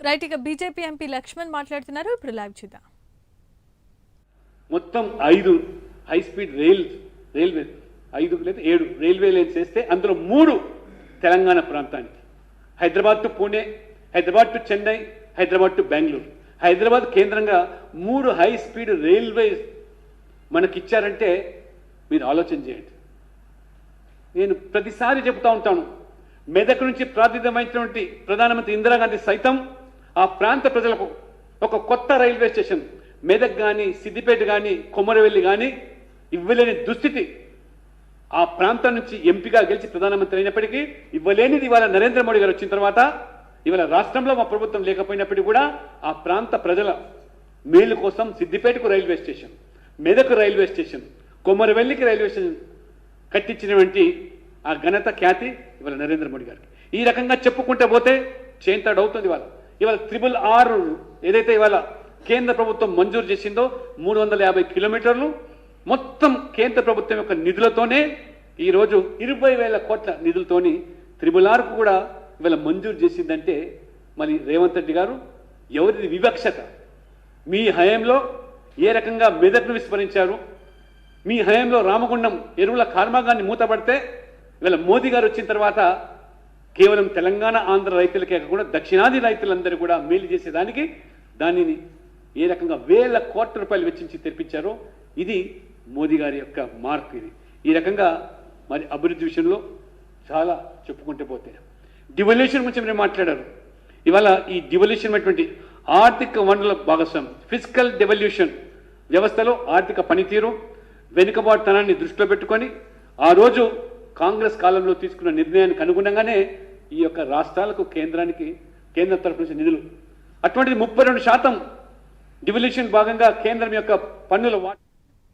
Right ఇక BJP MP Laxman మాట్లాడుతున్నారు. ఇప్పుడు లైవ్ చూద్దాం. మొత్తం 5 హై స్పీడ్ రైల్వే 5 లేదా 7 రైల్వే లైన్స్ వేస్తే అందులో 3 తెలంగాణ ప్రాంతానికి, Hyderabad to Pune, Hyderabad to Chennai, Hyderabad to Bengaluru. Hyderabad కేంద్రంగా 3 హై స్పీడ్ రైల్వే మనకిచ్చారంటే మీరు ఆలోచన చేయండి. నేను ప్రతిసారి చెబుతూ ఉంటాను, మెదక్ నుంచి ప్రాతినిధ్యం వహించినటువంటి ప్రధానమంత్రి ఇందిరాగాంధీ సైతం ఆ ప్రాంత ప్రజలకు ఒక కొత్త రైల్వే స్టేషన్ మెదక్ కానీ, సిద్దిపేట కానీ, కొమరవెల్లి కానీ ఇవ్వలేని దుస్థితి ఆ ప్రాంతం నుంచి ఎంపీగా గెలిచి ప్రధానమంత్రి అయినప్పటికీ ఇవ్వలేనిది ఇవాళ నరేంద్ర మోడీ గారు వచ్చిన తర్వాత ఇవాళ రాష్ట్రంలో మా ప్రభుత్వం లేకపోయినప్పటికీ కూడా ఆ ప్రాంత ప్రజల మేలు కోసం సిద్దిపేటకు railway station, Medak railway station, కొమరవెల్లికి రైల్వే స్టేషన్ కట్టించినటువంటి ఆ ఘనత ఖ్యాతి ఇవాళ నరేంద్ర మోడీ గారికి. ఈ రకంగా చెప్పుకుంటే పోతే చేంతాడవుతుంది. ఇవాళ RRR ఏదైతే ఇవాళ కేంద్ర ప్రభుత్వం మంజూరు చేసిందో 350 కిలోమీటర్లు మొత్తం కేంద్ర ప్రభుత్వం యొక్క నిధులతోనే ఈరోజు 20,000 కోట్ల నిధులతోని RRRకు కూడా ఇవాళ మంజూరు చేసిందంటే మరి రేవంత్ రెడ్డి గారు ఎవరిది వివక్షత? మీ హయాంలో ఏ రకంగా మెదక్ను విస్మరించారు? మీ హయాంలో రామగుండం ఎరువుల కర్మాగారాన్ని మూతపడితే ఇవాళ మోదీ గారు వచ్చిన తర్వాత కేవలం తెలంగాణ ఆంధ్ర రైతులకే కాకుండా దక్షిణాది రైతులందరూ కూడా మేలు చేసేదానికి దానిని ఏ రకంగా 1,000 కోట్ల రూపాయలు వెచ్చించి తెప్పించారో ఇది మోదీ గారి యొక్క మార్పు. ఈ రకంగా మరి అభివృద్ధి విషయంలో చాలా చెప్పుకుంటూ పోతే డివల్యూషన్ గురించి మీరు మాట్లాడారు. ఇవాళ ఈ డివల్యూషన్ అటువంటి ఆర్థిక వనరుల భాగస్వామ్యం, ఫిజికల్ డివల్యూషన్ వ్యవస్థలో ఆర్థిక పనితీరు వెనుకబాటుతనాన్ని దృష్టిలో పెట్టుకొని ఆ రోజు కాంగ్రెస్ కాలంలో తీసుకున్న నిర్ణయానికి అనుగుణంగానే ఈ యొక్క రాష్ట్రాలకు కేంద్ర తరఫు నుంచి నిధులు అటువంటిది 32% డివల్యూషన్ భాగంగా కేంద్రం యొక్క పన్నుల